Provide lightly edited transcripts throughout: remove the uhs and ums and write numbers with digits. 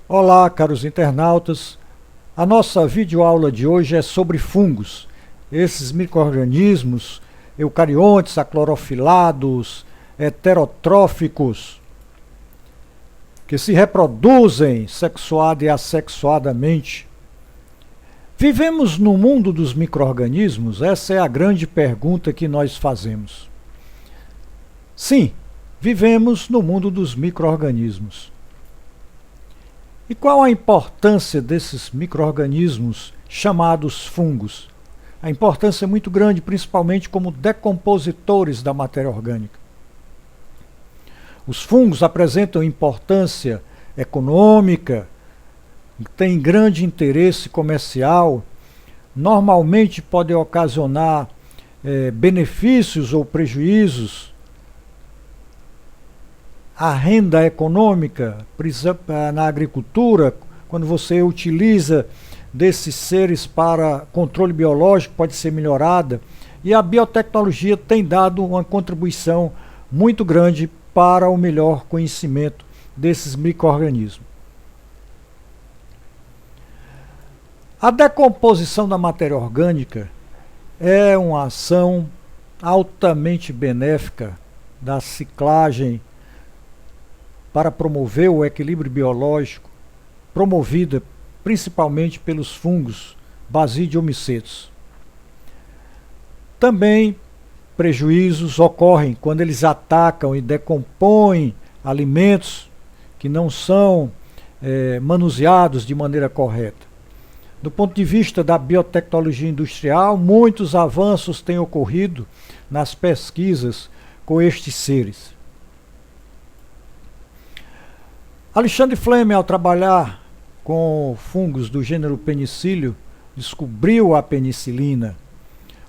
Olá, caros internautas. A nossa videoaula de hoje é sobre fungos. Esses micro-organismos eucariontes, aclorofilados, heterotróficos, que se reproduzem sexuada e assexuadamente. Vivemos no mundo dos micro-organismos? Essa é a grande pergunta que nós fazemos. Sim, vivemos no mundo dos micro-organismos. E qual a importância desses micro-organismos chamados fungos? A importância é muito grande, principalmente como decompositores da matéria orgânica. Os fungos apresentam importância econômica, têm grande interesse comercial, normalmente podem ocasionar benefícios ou prejuízos. A renda econômica, por exemplo, na agricultura, quando você utiliza desses seres para controle biológico, pode ser melhorada. E a biotecnologia tem dado uma contribuição muito grande para o melhor conhecimento desses micro-organismos. A decomposição da matéria orgânica é uma ação altamente benéfica da ciclagem para promover o equilíbrio biológico, promovida principalmente pelos fungos Basidiomycetes. Também prejuízos ocorrem quando eles atacam e decompõem alimentos que não são manuseados de maneira correta. Do ponto de vista da biotecnologia industrial, muitos avanços têm ocorrido nas pesquisas com estes seres. Alexandre Fleming, ao trabalhar com fungos do gênero Penicillium, descobriu a penicilina.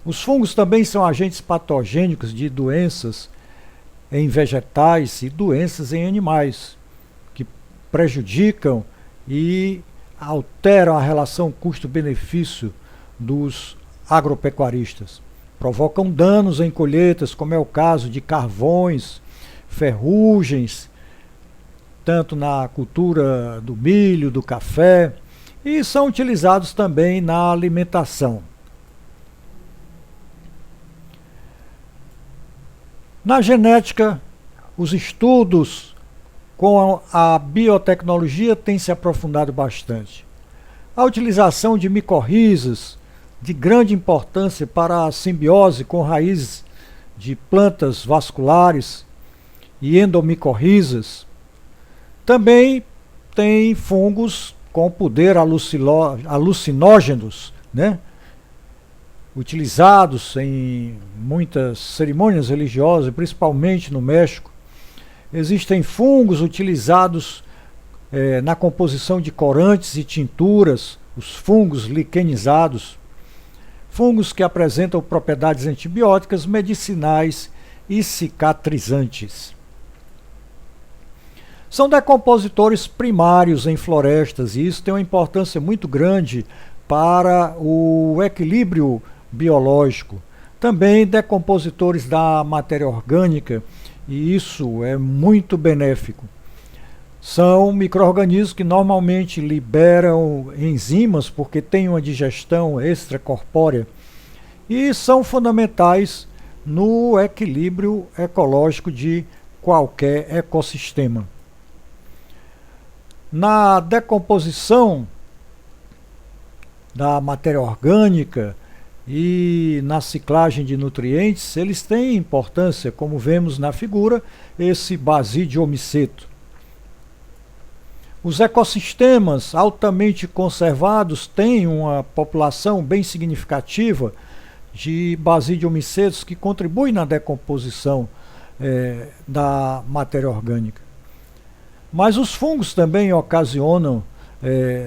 Os fungos também são agentes patogênicos de doenças em vegetais e doenças em animais, que prejudicam e alteram a relação custo-benefício dos agropecuaristas. Provocam danos em colheitas, como é o caso de carvões, ferrugens, tanto na cultura do milho, do café, e são utilizados também na alimentação. Na genética, os estudos com a biotecnologia têm se aprofundado bastante. A utilização de micorrizas, de grande importância para a simbiose com raízes de plantas vasculares e endomicorrizas. Também tem fungos com poder alucinógenos, utilizados em muitas cerimônias religiosas, principalmente no México. Existem fungos utilizados na composição de corantes e tinturas, os fungos liquenizados. Fungos que apresentam propriedades antibióticas, medicinais e cicatrizantes. São decompositores primários em florestas e isso tem uma importância muito grande para o equilíbrio biológico. Também decompositores da matéria orgânica e isso é muito benéfico. São micro-organismos que normalmente liberam enzimas porque têm uma digestão extracorpórea e são fundamentais no equilíbrio ecológico de qualquer ecossistema. Na decomposição da matéria orgânica e na ciclagem de nutrientes, eles têm importância, como vemos na figura, esse Basidiomyceto. Os ecossistemas altamente conservados têm uma população bem significativa de Basidiomycetos que contribuem na decomposição da matéria orgânica. Mas os fungos também ocasionam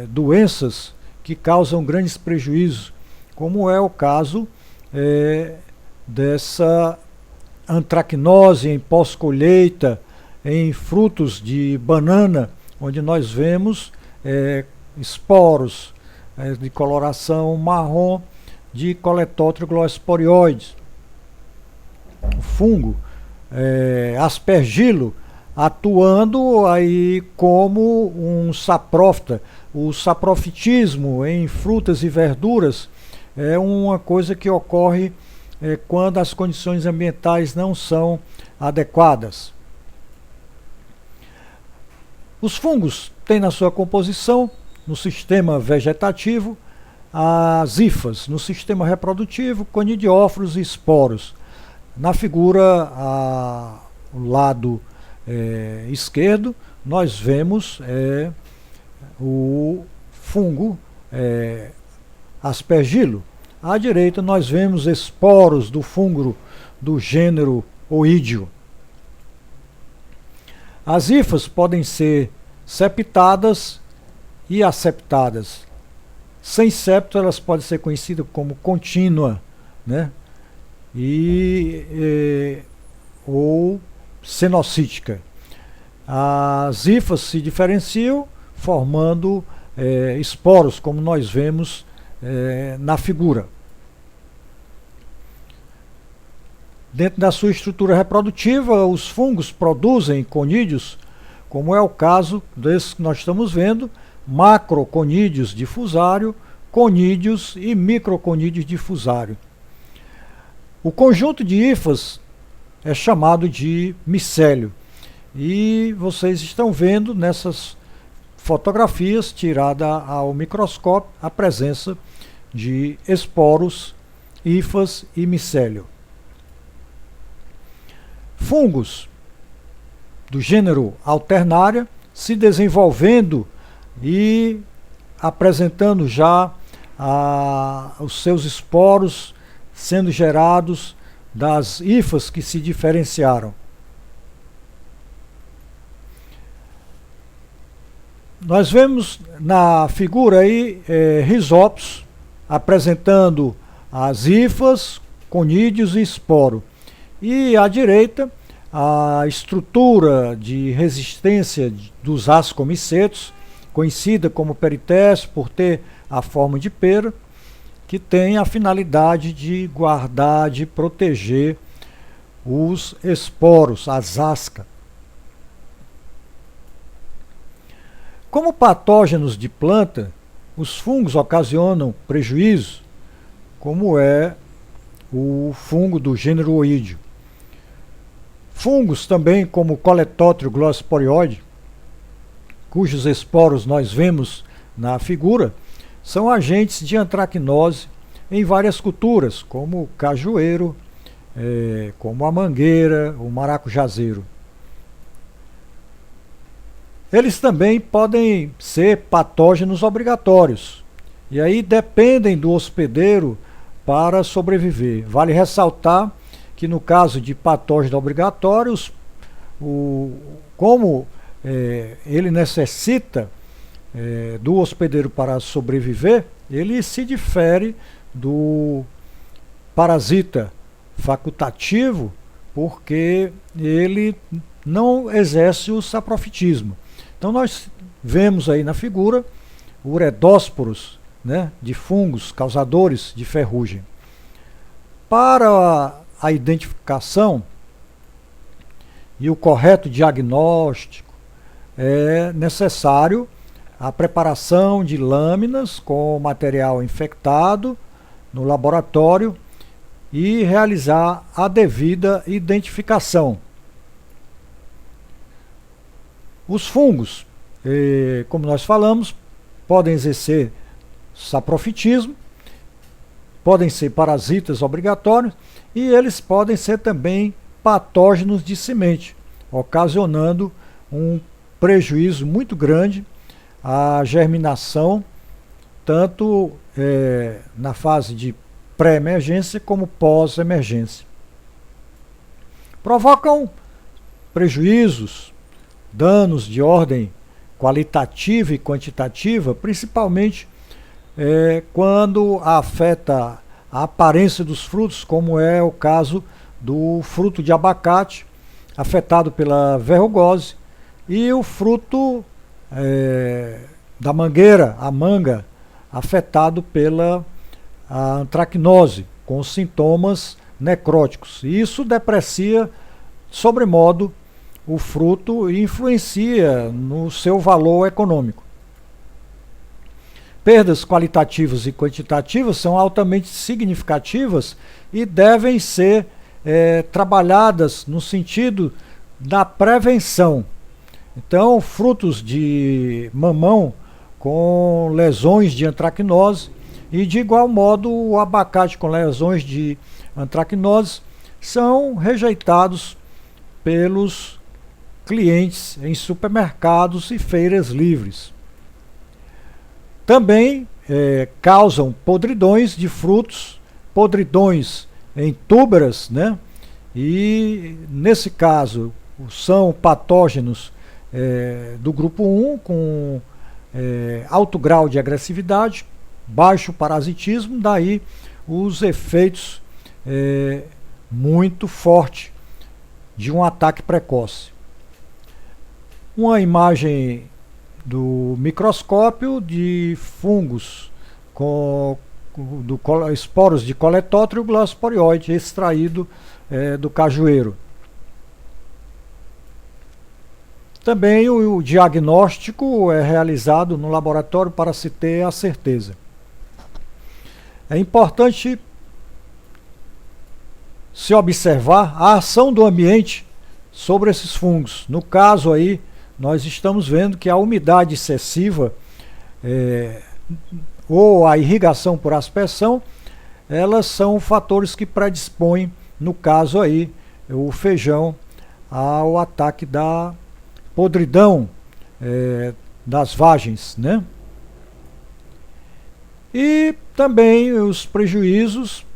doenças que causam grandes prejuízos, como é o caso dessa antracnose em pós-colheita em frutos de banana, onde nós vemos esporos de coloração marrom de Coletótrigo-Glosporioides. O fungo Aspergilo atuando aí como um saprófita. O saprofitismo em frutas e verduras é uma coisa que ocorre quando as condições ambientais não são adequadas. Os fungos têm na sua composição, no sistema vegetativo, as hifas, no sistema reprodutivo, conidióforos e esporos. Na figura, ao lado esquerdo, nós vemos o fungo aspergilo. À direita, nós vemos esporos do fungo do gênero Oídio. As hifas podem ser septadas e aseptadas. Sem septo, elas podem ser conhecidas como contínua, né? Ou cenocítica. As hifas se diferenciam formando esporos, como nós vemos na figura. Dentro da sua estrutura reprodutiva, os fungos produzem conídeos, como é o caso desses que nós estamos vendo, macroconídeos difusário, conídeos e microconídeos difusário. O conjunto de hifas é chamado de micélio. E vocês estão vendo nessas fotografias tiradas ao microscópio a presença de esporos, hifas e micélio. Fungos do gênero Alternaria se desenvolvendo e apresentando já os seus esporos sendo gerados das hifas que se diferenciaram. Nós vemos na figura aí rizópos apresentando as hifas, conídeos e esporo. E à direita, a estrutura de resistência dos ascomicetos, conhecida como peritécio por ter a forma de pera, que tem a finalidade de guardar, de proteger os esporos, as ascas. Como patógenos de planta, os fungos ocasionam prejuízo, como é o fungo do gênero Oídio. Fungos também como o Coletótrio glossporioide, cujos esporos nós vemos na figura, são agentes de antracnose em várias culturas, como o cajueiro, como a mangueira, o maracujazeiro. Eles também podem ser patógenos obrigatórios, e aí dependem do hospedeiro para sobreviver. Vale ressaltar que no caso de patógenos obrigatórios, como ele necessita do hospedeiro para sobreviver, ele se difere do parasita facultativo, porque ele não exerce o saprofitismo. Então nós vemos aí na figura uredósporos, né, de fungos causadores de ferrugem. Para a identificação e o correto diagnóstico, é necessário a preparação de lâminas com material infectado no laboratório e realizar a devida identificação. Os fungos, como nós falamos, podem exercer saprofitismo, podem ser parasitas obrigatórios e eles podem ser também patógenos de semente, ocasionando um prejuízo muito grande à germinação, tanto na fase de pré-emergência como pós-emergência. Provocam prejuízos, danos de ordem qualitativa e quantitativa, principalmente quando afeta a aparência dos frutos, como é o caso do fruto de abacate, afetado pela verrugose, e o fruto da mangueira, a manga, afetado pela antracnose, com sintomas necróticos. E isso deprecia, sobremodo, o fruto e influencia no seu valor econômico. Perdas qualitativas e quantitativas são altamente significativas e devem ser trabalhadas no sentido da prevenção. Então, frutos de mamão com lesões de antracnose e, de igual modo, o abacate com lesões de antracnose são rejeitados pelos clientes em supermercados e feiras livres. Também causam podridões de frutos, podridões em túbaras, né? E nesse caso são patógenos do grupo 1 com alto grau de agressividade, baixo parasitismo, daí os efeitos muito fortes de um ataque precoce. Uma imagem do microscópio de fungos com esporos de coletótrio glossporioide extraído do cajueiro. Também o diagnóstico é realizado no laboratório para se ter a certeza. É importante se observar a ação do ambiente sobre esses fungos. No caso aí, nós estamos vendo que a umidade excessiva ou a irrigação por aspersão, elas são fatores que predispõem, no caso aí, o feijão ao ataque da podridão das vagens, né? E também os prejuízos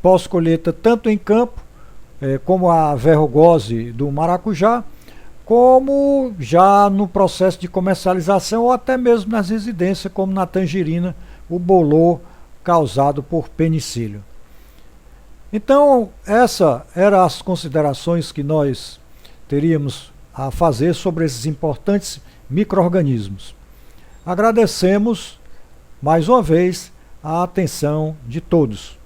pós-colheita, tanto em campo, como a verrugose do maracujá, como já no processo de comercialização ou até mesmo nas residências, como na tangerina, o bolor causado por penicílio. Então, essas eram as considerações que nós teríamos a fazer sobre esses importantes micro-organismos. Agradecemos mais uma vez a atenção de todos.